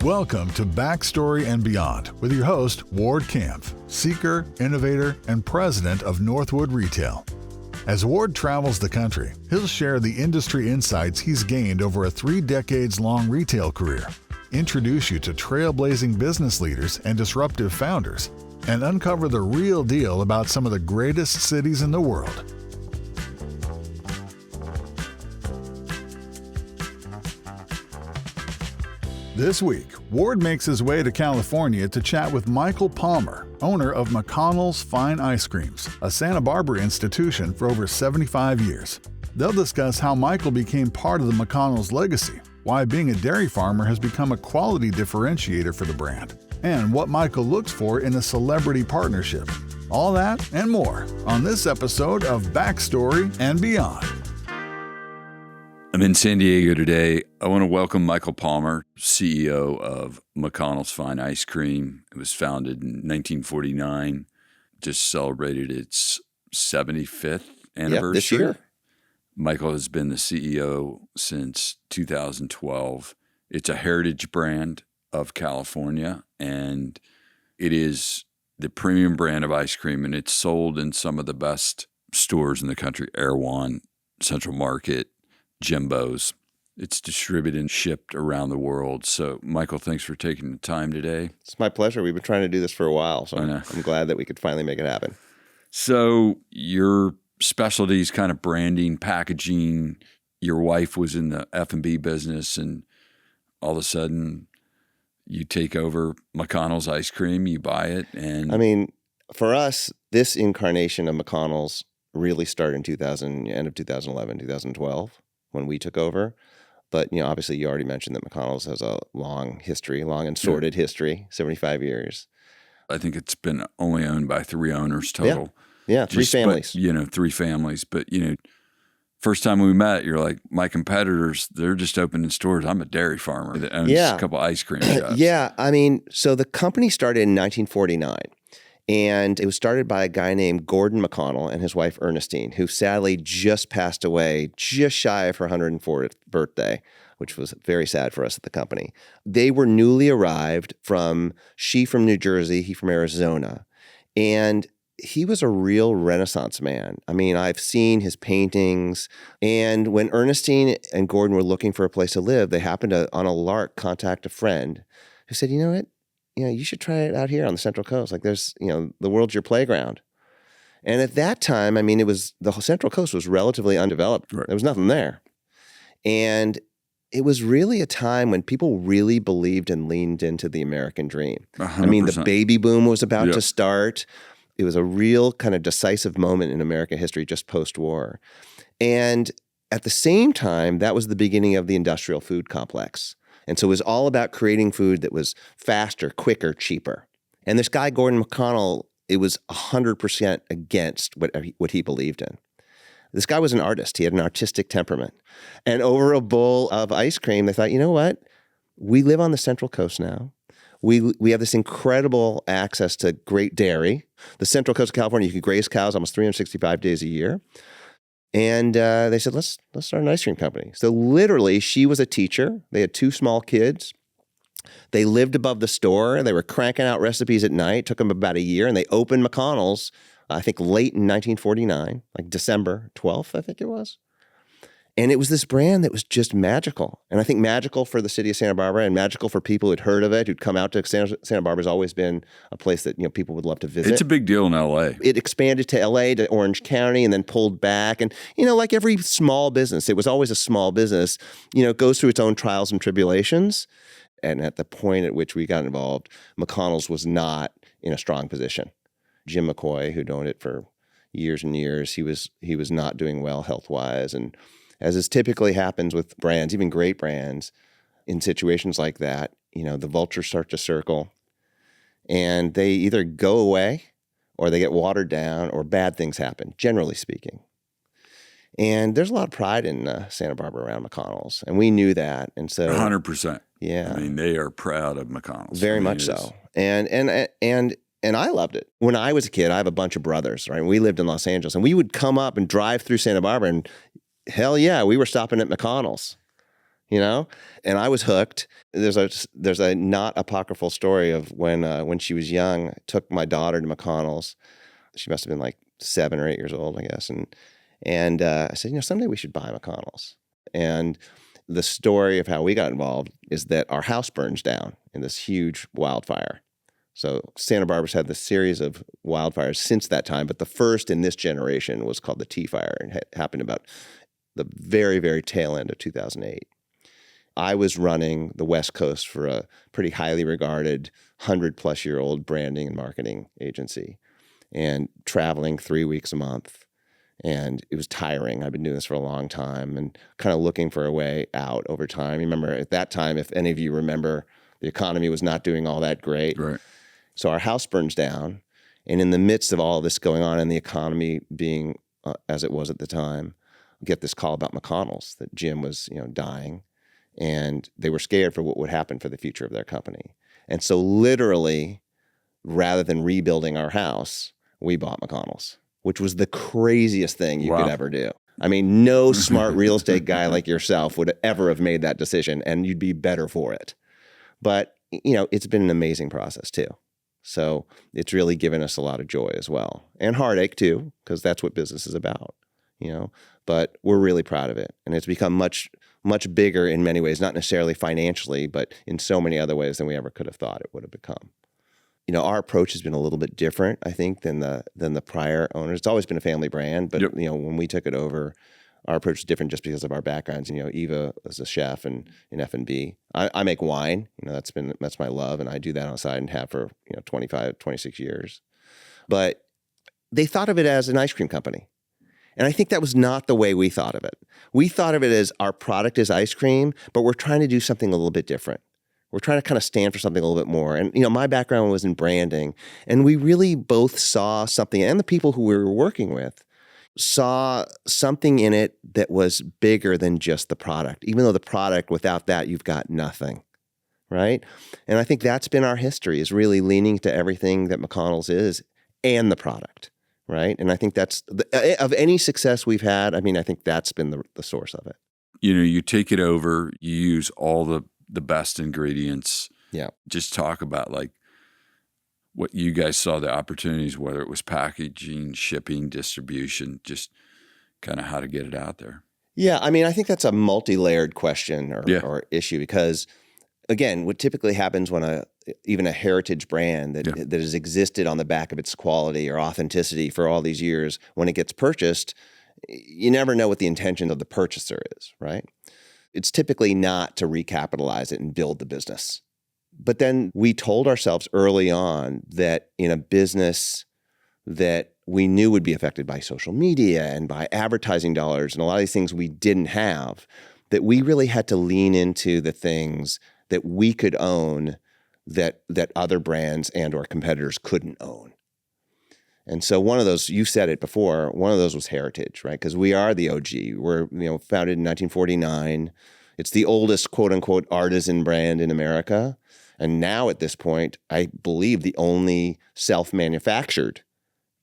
Welcome to Backstory and Beyond with your host, Ward Kampf, seeker, innovator, and president of Northwood Retail. As Ward travels the country, he'll share the industry insights he's gained over a 3 decades-long retail career, introduce you to trailblazing business leaders and disruptive founders, and uncover the real deal about some of the greatest cities in the world. This week, Ward makes his way to California to chat with Michael Palmer, owner of McConnell's Fine Ice Creams, a Santa Barbara institution for over 75 years. They'll discuss how Michael became part of the McConnell's legacy, why being a dairy farmer has become a quality differentiator for the brand, and what Michael looks for in a celebrity partnership. All that and more on this episode of Backstory and Beyond. I'm in San Diego today. I want to welcome Michael Palmer, CEO of McConnell's Fine Ice Cream. It was founded in 1949, just celebrated its 75th anniversary. This year. Michael has been the CEO since 2012. It's a heritage brand of California, and it is the premium brand of ice cream, and it's sold in some of the best stores in the country, Erewhon, Central Market, Jimbo's. It's distributed and shipped around the world. So, Michael, thanks for taking the time today. It's my pleasure. We've been trying to do this for a while, so I'm glad that we could finally make it happen. So, your specialty is kind of branding, packaging. Your wife was in the F&B business, and all of a sudden, you take over McConnell's ice cream, you buy it, and... I mean, for us, this incarnation of McConnell's really started in end of 2011, 2012. When we took over. But, obviously you already mentioned that McConnell's has a long and sordid history, 75 years. I think it's been only owned by 3 owners total. Yeah, 3 families. But, 3 families. But, first time we met, you're like, my competitors, they're just opening stores. I'm a dairy farmer that owns a couple ice cream shops. So the company started in 1949. And it was started by a guy named Gordon McConnell and his wife Ernestine, who sadly just passed away just shy of her 104th birthday, which was very sad for us at the company. They were newly arrived she from New Jersey, he from Arizona. And he was a real Renaissance man. I mean, I've seen his paintings. And when Ernestine and Gordon were looking for a place to live, they happened to, on a lark, contact a friend who said, you know what? You should try it out here on the Central Coast. Like there's, the world's your playground. And at that time, I mean, the Central Coast was relatively undeveloped. Right. There was nothing there. And it was really a time when people really believed and leaned into the American dream. 100%. I mean, the baby boom was about to start. It was a real kind of decisive moment in American history just post-war. And at the same time, that was the beginning of the industrial food complex. And so it was all about creating food that was faster, quicker, cheaper. And this guy, Gordon McConnell, it was 100% against what he believed in. This guy was an artist. He had an artistic temperament. And over a bowl of ice cream, they thought, you know what? We live on the Central Coast now. We have this incredible access to great dairy. The Central Coast of California, you can graze cows almost 365 days a year. And they said, let's start an ice cream company. So literally, she was a teacher. They had 2 small kids. They lived above the store. They were cranking out recipes at night. It took them about a year. And they opened McConnell's, I think, late in 1949, like December 12th, I think it was. And it was this brand that was just magical. And I think magical for the city of Santa Barbara and magical for people who'd heard of it, who'd come out to Santa Barbara's always been a place that, people would love to visit. It's a big deal in L.A. It expanded to L.A., to Orange County, and then pulled back. And, like every small business, it was always a small business, it goes through its own trials and tribulations. And at the point at which we got involved, McConnell's was not in a strong position. Jim McCoy, who'd owned it for years and years, he was not doing well health-wise. And as is typically happens with brands, even great brands, in situations like that, the vultures start to circle and they either go away or they get watered down or bad things happen, generally speaking. And there's a lot of pride in Santa Barbara around McConnell's, and we knew that. And so 100%. Yeah. I mean, they are proud of McConnell's. Very much so. And I loved it. When I was a kid, I have a bunch of brothers, right? We lived in Los Angeles, and we would come up and drive through Santa Barbara, and hell yeah, we were stopping at McConnell's. And I was hooked. There's a not apocryphal story of when she was young, I took my daughter to McConnell's. She must have been like 7 or 8 years old, I guess. And I said, someday we should buy McConnell's. And the story of how we got involved is that our house burns down in this huge wildfire. So Santa Barbara's had this series of wildfires since that time, but the first in this generation was called the Tea Fire, and it happened about the very, very tail end of 2008. I was running the West Coast for a pretty highly regarded 100-plus-year-old branding and marketing agency and traveling 3 weeks a month. And it was tiring. I've been doing this for a long time and kind of looking for a way out over time. Remember, at that time, if any of you remember, the economy was not doing all that great. Right. So our house burns down. And in the midst of all of this going on and the economy being as it was at the time, I get this call about McConnell's, that Jim was dying. And they were scared for what would happen for the future of their company. And so literally, rather than rebuilding our house, we bought McConnell's, which was the craziest thing you could ever do. I mean, no smart real estate guy like yourself would ever have made that decision, and you'd be better for it. But, it's been an amazing process too. So it's really given us a lot of joy as well, and heartache too, because that's what business is about, But we're really proud of it. And it's become much, much bigger in many ways, not necessarily financially, but in so many other ways than we ever could have thought it would have become. Our approach has been a little bit different, I think, than the prior owners. It's always been a family brand, but when we took it over, our approach is different just because of our backgrounds. Eva is a chef in F&B. I make wine. That's my love, and I do that on the side and have for 25, 26 years. But they thought of it as an ice cream company. And I think that was not the way we thought of it. We thought of it as our product is ice cream, but we're trying to do something a little bit different. We're trying to kind of stand for something a little bit more. And, my background was in branding, and we really both saw something, and the people who we were working with saw something in it that was bigger than just the product, even though the product, without that, you've got nothing, right? And I think that's been our history, is really leaning to everything that McConnell's is and the product, right? And I think that's, of any success we've had, I think that's been the source of it. You take it over, you use all the best ingredients. Yeah. Just talk about what you guys saw the opportunities, whether it was packaging, shipping, distribution, just kind of how to get it out there. Yeah. I think that's a multi-layered question or issue, because again, what typically happens when even a heritage brand that has existed on the back of its quality or authenticity for all these years, when it gets purchased, you never know what the intention of the purchaser is, right? It's typically not to recapitalize it and build the business. But then we told ourselves early on that in a business that we knew would be affected by social media and by advertising dollars and a lot of these things we didn't have, that we really had to lean into the things that we could own that other brands and or competitors couldn't own. And so one of those, you said it before, one of those was heritage, right? Because we are the OG. We're founded in 1949. It's the oldest quote unquote artisan brand in America. And now at this point, I believe the only self-manufactured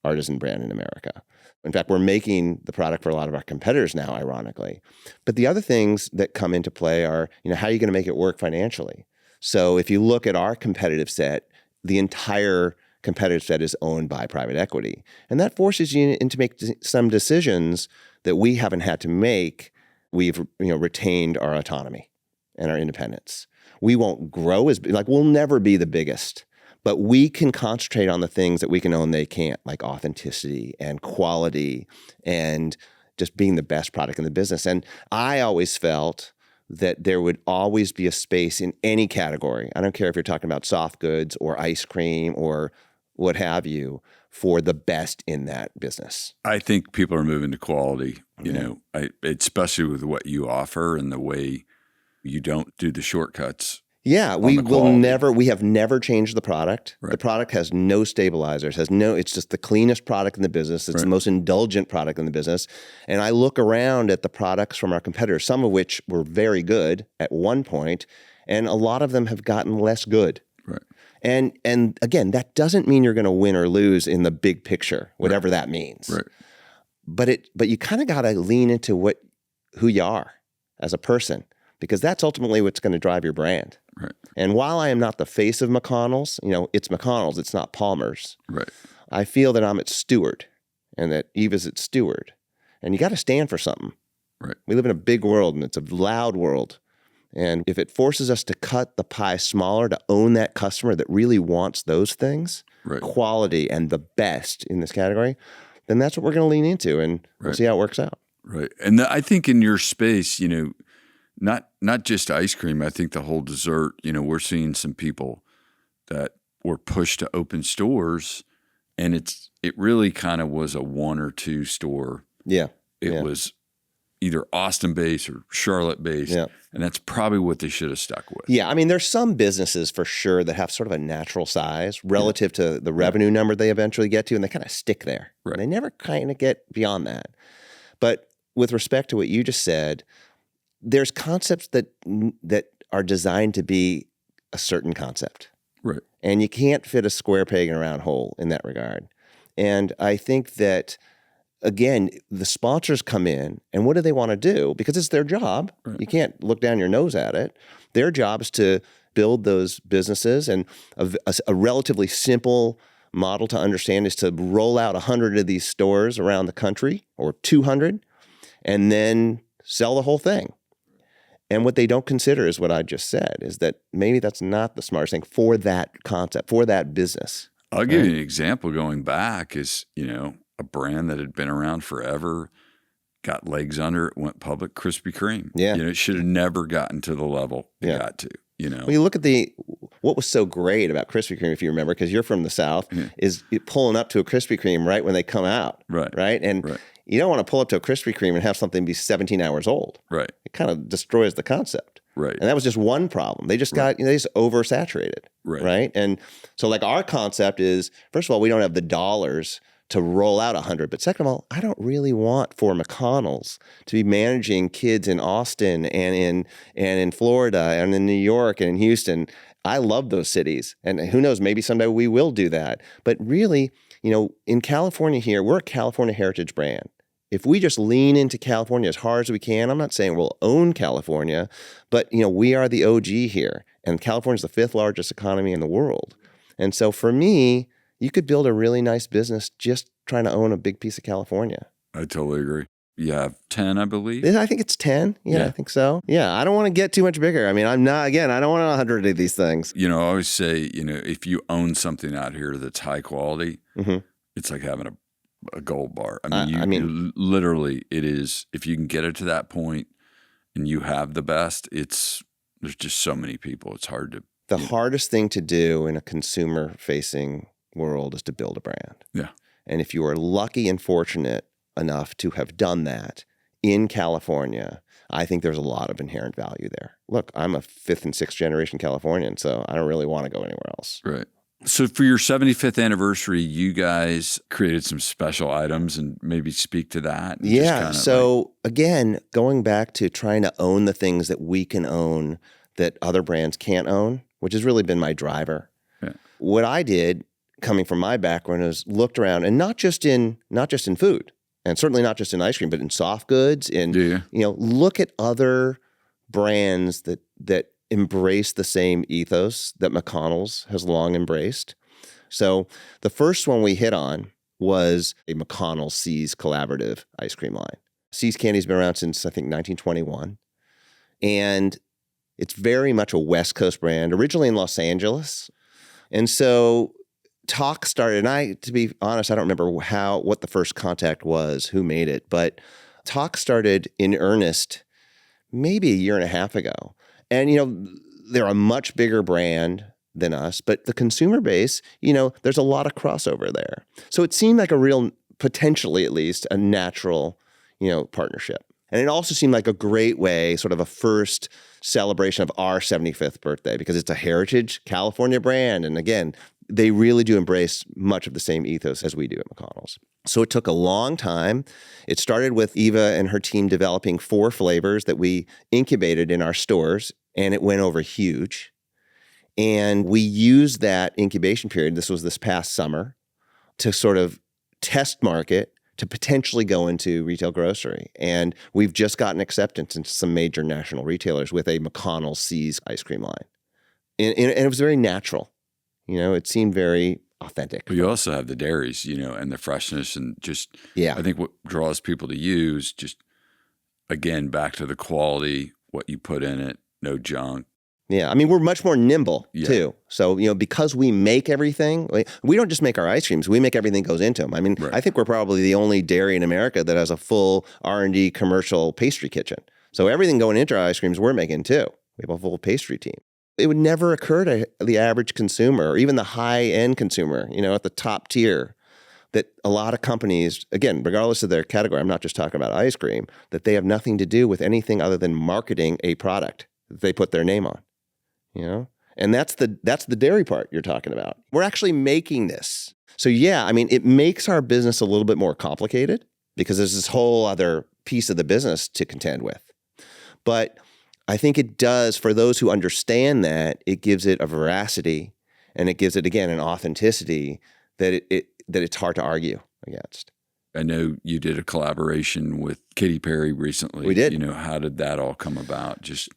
artisan brand in America. In fact, we're making the product for a lot of our competitors now, ironically. But the other things that come into play are, how are you going to make it work financially? So if you look at our competitive set, the entire competitive set is owned by private equity. And that forces you to make some decisions that we haven't had to make. We've retained our autonomy and our independence. We won't grow we'll never be the biggest, but we can concentrate on the things that we can own they can't, like authenticity and quality and just being the best product in the business. And I always felt that there would always be a space in any category. I don't care if you're talking about soft goods or ice cream or what have you, for the best in that business. I think people are moving to quality, especially with what you offer and the way you don't do the shortcuts. Yeah, we have never changed the product. Right. The product has no stabilizers, it's just the cleanest product in the business. It's the most indulgent product in the business. And I look around at the products from our competitors, some of which were very good at one point, and a lot of them have gotten less good. Right. And again, that doesn't mean you're going to win or lose in the big picture, whatever that means. Right. But you kind of got to lean into who you are as a person. because that's ultimately what's going to drive your brand. Right. And while I am not the face of McConnell's, it's McConnell's, it's not Palmer's. Right. I feel that I'm its steward and that Eva's its steward. And you got to stand for something. Right. We live in a big world and it's a loud world. And if it forces us to cut the pie smaller, to own that customer that really wants those things, right. quality and the best in this category, then that's what we're going to lean into, and we'll see how it works out. Right. And I think in your space, not just ice cream, I think the whole dessert, we're seeing some people that were pushed to open stores, and it really kind of was a 1 or 2 store. Yeah. It was either Austin-based or Charlotte-based, and that's probably what they should have stuck with. Yeah, I mean, there's some businesses for sure that have sort of a natural size relative to the revenue number they eventually get to, and they kind of stick there. Right. They never kind of get beyond that. But with respect to what you just said, there's concepts that are designed to be a certain concept. Right. And you can't fit a square peg in a round hole in that regard. And I think that, again, the sponsors come in, and what do they want to do? Because it's their job. Right. You can't look down your nose at it. Their job is to build those businesses, and a relatively simple model to understand is to roll out 100 of these stores around the country, or 200, and then sell the whole thing. And what they don't consider is what I just said, is that maybe that's not the smartest thing for that concept, for that business. I'll give you an example going back is, a brand that had been around forever, got legs under it, went public, Krispy Kreme. Yeah. It should have never gotten to the level it got to, Well, you look at what was so great about Krispy Kreme, if you remember, because you're from the South, is pulling up to a Krispy Kreme right when they come out. Right. And you don't want to pull up to a Krispy Kreme and have something be 17 hours old. Right. It kind of destroys the concept. Right. And that was just one problem. They just got, they just oversaturated. Right. And so like our concept is, first of all, we don't have the dollars to roll out 100. But second of all, I don't really want for McConnell's to be managing kids in Austin and in Florida and in New York and in Houston. I love those cities. And who knows, maybe someday we will do that. But really, in California here, we're a California heritage brand. If we just lean into California as hard as we can, I'm not saying we'll own California, but we are the OG here. And California's the 5th largest economy in the world. And so for me, you could build a really nice business just trying to own a big piece of California. I totally agree. You have 10, I believe. I think it's 10. Yeah, I think so. Yeah, I don't want to get too much bigger. I mean, I don't want 100 of these things. I always say, if you own something out here that's high quality, it's like having a gold bar. I mean, literally, it is. If you can get it to that point and you have the best, there's just so many people. It's hard to. The hardest thing to do in a consumer-facing world is to build a brand. Yeah. And if you are lucky and fortunate enough to have done that in California, I think there's a lot of inherent value there. Look, I'm a 5th and 6th generation Californian, so I don't really want to go anywhere else. Right. So for your 75th anniversary, you guys created some special items, and maybe speak to that. Yeah. So again, going back to trying to own the things that we can own that other brands can't own, which has really been my driver. Yeah. What I did, coming from my background, is looked around, and not just in food, and certainly not just in ice cream, but in soft goods. Look at other brands that embrace the same ethos that McConnell's has long embraced. So the first one we hit on was a McConnell See's collaborative ice cream line. See's Candy's been around since, I think, 1921. And it's very much a West Coast brand, originally in Los Angeles. And so talk started, and to be honest, I don't remember what the first contact was, who made it, but talk started in earnest maybe a year and a half ago. And, they're a much bigger brand than us, but the consumer base, there's a lot of crossover there. So it seemed like a real, potentially at least, a natural, partnership. And it also seemed like a great way, sort of a first celebration of our 75th birthday, because it's a heritage California brand. And again, they really do embrace much of the same ethos as we do at McConnell's. So it took a long time. It started with Eva and her team developing 4 flavors that we incubated in our stores, and it went over huge. And we used that incubation period, this was this past summer, to sort of test market, to potentially go into retail grocery. And we've just gotten acceptance into some major national retailers with a McConnell C's ice cream line. And it was very natural. It seemed very authentic. But you also have the dairies, and the freshness and just, I think what draws people to you is just, again, back to the quality, what you put in it, no junk. Yeah. I mean, we're much more nimble too. So, because we make everything, we don't just make our ice creams, we make everything that goes into them. I mean, I think we're probably the only dairy in America that has a full R&D commercial pastry kitchen. So everything going into our ice creams, we're making too. We have a full pastry team. It would never occur to the average consumer or even the high-end consumer, at the top tier, that a lot of companies, again, regardless of their category, I'm not just talking about ice cream, that they have nothing to do with anything other than marketing a product that they put their name on. And that's the dairy part you're talking about. We're actually making this. So it makes our business a little bit more complicated because there's this whole other piece of the business to contend with. But I think it does, for those who understand that, it gives it a veracity and it gives it, again, an authenticity that it's hard to argue against. I know you did a collaboration with Katy Perry recently. We did. How did that all come about? This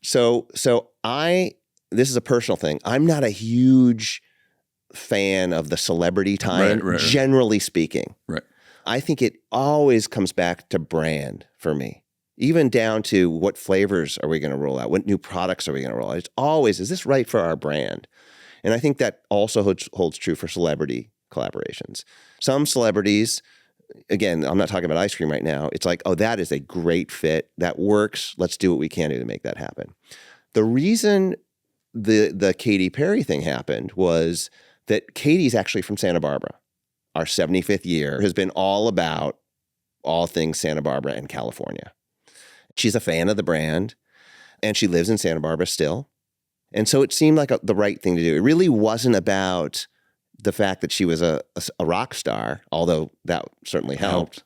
is a personal thing. I'm not a huge fan of the celebrity tie-in, generally speaking. Right. I think it always comes back to brand for me, even down to what flavors are we going to roll out? What new products are we going to roll out? It's always, is this right for our brand? And I think that also holds true for celebrity collaborations. Some celebrities, again, I'm not talking about ice cream right now. It's like, oh, that is a great fit. That works. Let's do what we can do to make that happen. The reason the Katy Perry thing happened was that Katy's actually from Santa Barbara. Our 75th year has been all about all things Santa Barbara and California. She's a fan of the brand, and she lives in Santa Barbara still. And so it seemed like the right thing to do. It really wasn't about the fact that she was a rock star, although that certainly helped.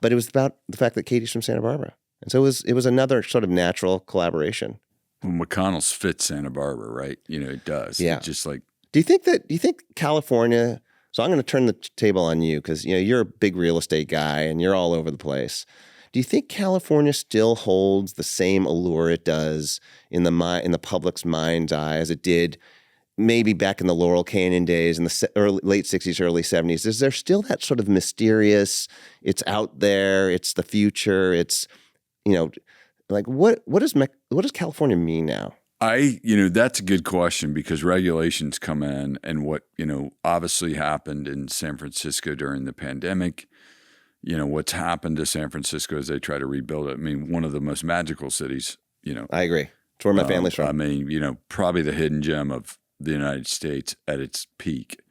But it was about the fact that Katy's from Santa Barbara. And so it was another sort of natural collaboration. Well, McConnell's fits Santa Barbara, right? It does. Yeah. It's just like. Do you think California, so I'm going to turn the table on you because, you're a big real estate guy and you're all over the place. Do you think California still holds the same allure it does in the public's mind's eye as it did maybe back in the Laurel Canyon days in the late 60s, early 70s? Is there still that sort of mysterious, it's out there, it's the future, it's, like what does California mean now? That's a good question because regulations come in and what, obviously happened in San Francisco during the pandemic, what's happened to San Francisco as they try to rebuild it. I mean, one of the most magical cities, I agree. It's where my family's from. I mean, probably the hidden gem of the United States at its peak.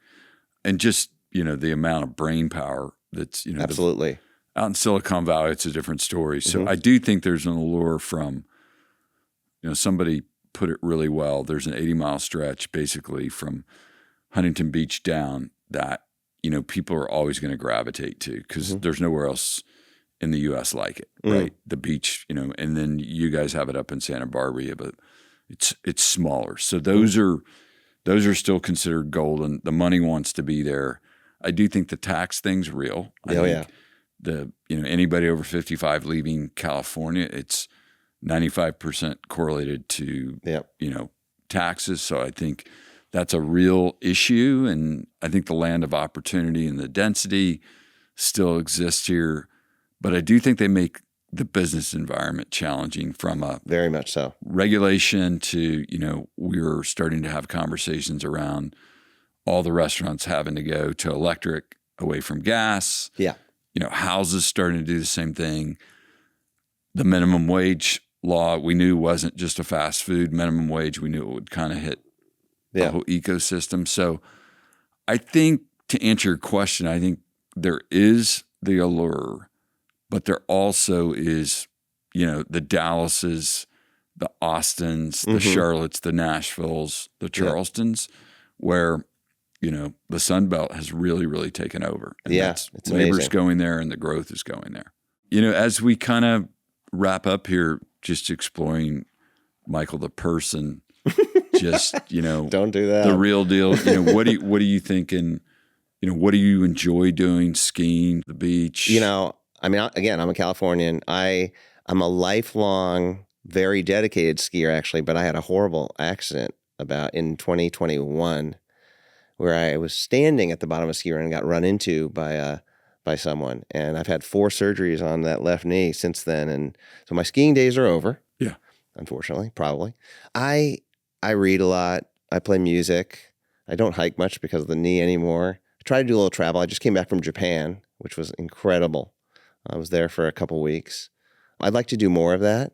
And just, the amount of brain power that's, Absolutely. Out in Silicon Valley, it's a different story. So I do think there's an allure from, somebody put it really well. There's an 80-mile stretch basically from Huntington Beach down that, people are always going to gravitate to because there's nowhere else in the U.S. like it, right? The beach, and then you guys have it up in Santa Barbara, but it's smaller. So those are still considered golden. The money wants to be there. I do think the tax thing's real. I think anybody over 55 leaving California, it's 95% correlated to, taxes. So I think that's a real issue. And I think the land of opportunity and the density still exists here. But I do think they make the business environment challenging from a very much so regulation to, we were starting to have conversations around all the restaurants having to go to electric away from gas. Yeah. Houses starting to do the same thing. The minimum wage law, we knew wasn't just a fast food minimum wage. We knew it would kind of hit the whole ecosystem. So I think to answer your question, I think there is the allure, but there also is, the Dallases, the Austins, the Charlottes, the Nashvilles, the Charlestons, where the Sun Belt has really, really taken over. And it's labor's amazing. going there and the growth is going there. As we kind of wrap up here, just exploring Michael the person, just, don't do that. The real deal. What are you thinking? What do you enjoy doing? Skiing, the beach? I mean, again, I'm a Californian. I'm a lifelong, very dedicated skier, actually, but I had a horrible accident in 2021 where I was standing at the bottom of a ski run and got run into by someone. And I've had 4 surgeries on that left knee since then. And so my skiing days are over. Yeah. Unfortunately, probably. I read a lot. I play music. I don't hike much because of the knee anymore. I try to do a little travel. I just came back from Japan, which was incredible. I was there for a couple weeks. I'd like to do more of that.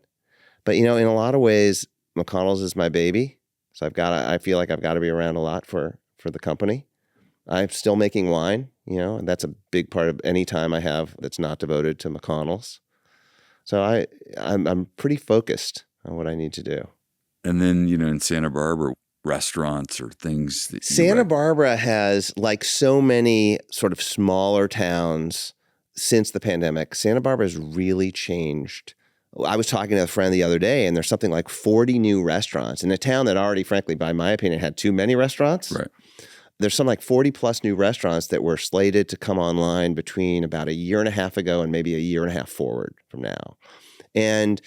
But, in a lot of ways, McConnell's is my baby. So I feel like I've got to be around a lot for the company. I'm still making wine, and that's a big part of any time I have that's not devoted to McConnell's. So I'm pretty focused on what I need to do. And then, in Santa Barbara, restaurants or things that Santa Barbara has, like so many sort of smaller towns since the pandemic, Santa Barbara has really changed. I was talking to a friend the other day, and there's something like 40 new restaurants in a town that already, frankly, by my opinion, had too many restaurants. Right. There's some like 40 plus new restaurants that were slated to come online between about a year and a half ago and maybe a year and a half forward from now. And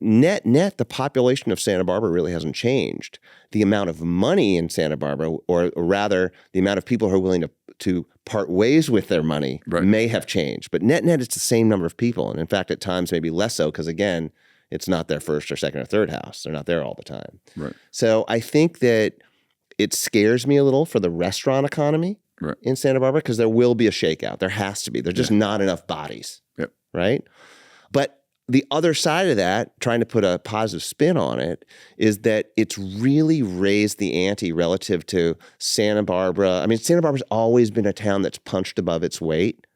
net, the population of Santa Barbara really hasn't changed. The amount of money in Santa Barbara, or rather the amount of people who are willing to part ways with their money may have changed. But net, it's the same number of people. And in fact, at times maybe less so because, again, it's not their first or second or third house. They're not there all the time. Right. So I think that it scares me a little for the restaurant economy in Santa Barbara because there will be a shakeout. There has to be. There's just not enough bodies. Yep. Right? But the other side of that, trying to put a positive spin on it, is that it's really raised the ante relative to Santa Barbara. I mean, Santa Barbara's always been a town that's punched above its weight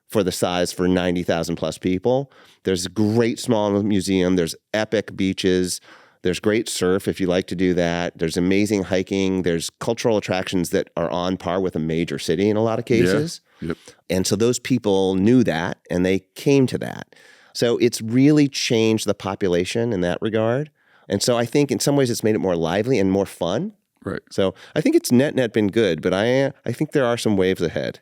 for the size for 90,000 plus people. There's a great small museum. There's epic beaches. There's great surf if you like to do that. There's amazing hiking. There's cultural attractions that are on par with a major city in a lot of cases. Yeah. Yep. And so those people knew that and they came to that. So it's really changed the population in that regard. And so I think in some ways it's made it more lively and more fun. Right. So I think it's net been good, but I think there are some waves ahead.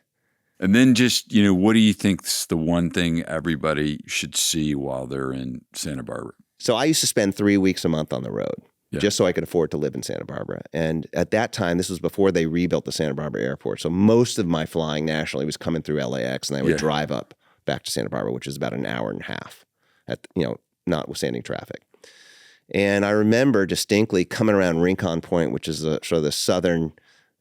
And then just, what do you think's the one thing everybody should see while they're in Santa Barbara? So I used to spend 3 weeks a month on the road just so I could afford to live in Santa Barbara. And at that time, this was before they rebuilt the Santa Barbara airport. So most of my flying nationally was coming through LAX, and I would drive up back to Santa Barbara, which is about an hour and a half, notwithstanding traffic. And I remember distinctly coming around Rincon Point, which is sort of the southern.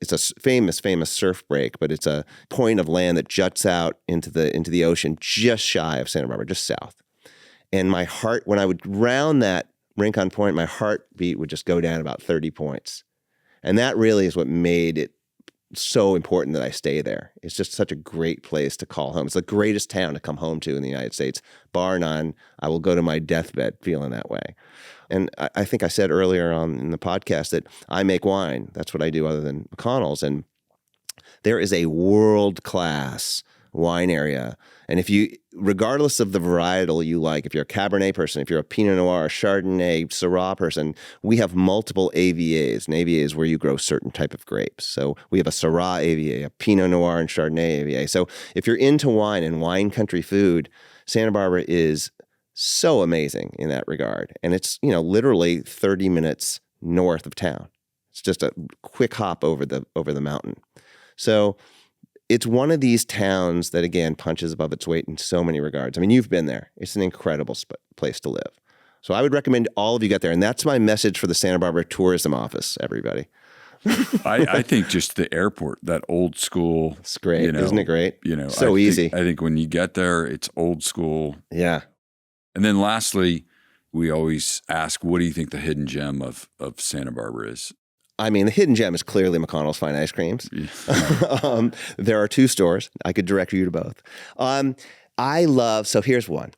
It's a famous surf break, but it's a point of land that juts out into the ocean just shy of Santa Barbara, just south. And my heart, when I would round that Rincon Point, my heartbeat would just go down about 30 points. And that really is what made it so important that I stay there. It's just such a great place to call home. It's the greatest town to come home to in the United States. Bar none, I will go to my deathbed feeling that way. And I think I said earlier on in the podcast that I make wine. That's what I do other than McConnell's. And there is a world-class wine area. And if you, regardless of the varietal you like, if you're a Cabernet person, if you're a Pinot Noir, Chardonnay, Syrah person, we have multiple AVAs. An AVA is where you grow certain type of grapes. So we have a Syrah AVA, a Pinot Noir and Chardonnay AVA. So if you're into wine and wine country food, Santa Barbara is so amazing in that regard. And it's, literally 30 minutes north of town. It's just a quick hop over the mountain. So it's one of these towns that, again, punches above its weight in so many regards. I mean, you've been there. It's an incredible place to live. So I would recommend all of you get there. And that's my message for the Santa Barbara Tourism Office, everybody. I think just the airport, that old school. It's great. Isn't it great? So easy. I think when you get there, it's old school. Yeah. And then lastly, we always ask, what do you think the hidden gem of Santa Barbara is? I mean, the hidden gem is clearly McConnell's Fine Ice Creams. Yeah. There are 2 stores. I could direct you to both. So here's one.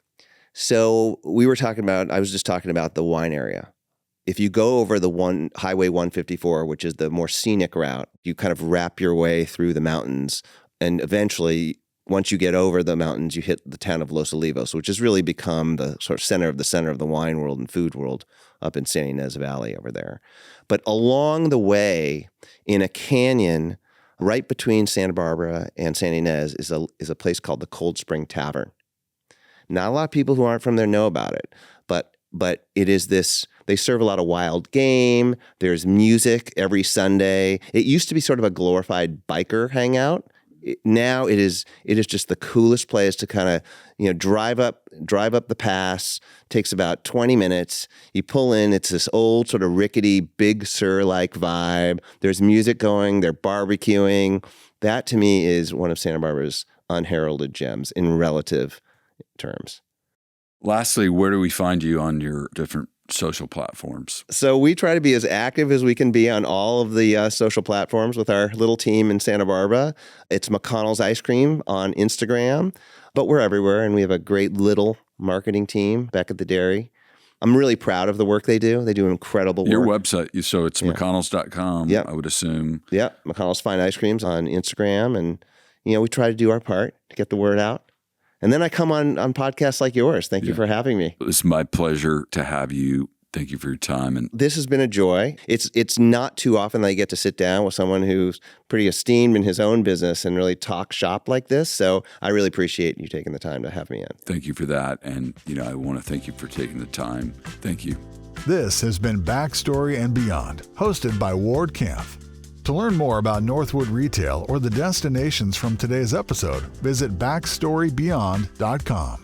So I was just talking about the wine area. If you go over the Highway 154, which is the more scenic route, you kind of wrap your way through the mountains. And eventually, once you get over the mountains, you hit the town of Los Olivos, which has really become the sort of center of the wine world and food world up in San Ynez Valley over there. But along the way, in a canyon right between Santa Barbara and San Ynez is a place called the Cold Spring Tavern. Not a lot of people who aren't from there know about it, but it is this. They serve a lot of wild game. There's music every Sunday. It used to be sort of a glorified biker hangout. Now it is just the coolest place to kind of, drive up the pass. Takes about 20 minutes. You pull in, it's this old sort of rickety Big Sur-like vibe. There's music going, they're barbecuing. That to me is one of Santa Barbara's unheralded gems in relative terms. Lastly, where do we find you on your different social platforms? So we try to be as active as we can be on all of the social platforms with our little team in Santa Barbara. It's McConnell's Ice Cream on Instagram, but we're everywhere, and we have a great little marketing team back at the dairy. I'm really proud of the work they do. They do incredible work. Your website, so it's McConnells.com, Yep. I would assume. Yeah, McConnell's Fine Ice Creams on Instagram, and we try to do our part to get the word out. And then I come on podcasts like yours. Thank you for having me. It's my pleasure to have you. Thank you for your time. And this has been a joy. It's not too often that I get to sit down with someone who's pretty esteemed in his own business and really talk shop like this. So I really appreciate you taking the time to have me in. Thank you for that. And, I want to thank you for taking the time. Thank you. This has been Backstory and Beyond, hosted by Ward Kampf. To learn more about Northwood Retail or the destinations from today's episode, visit backstorybeyond.com.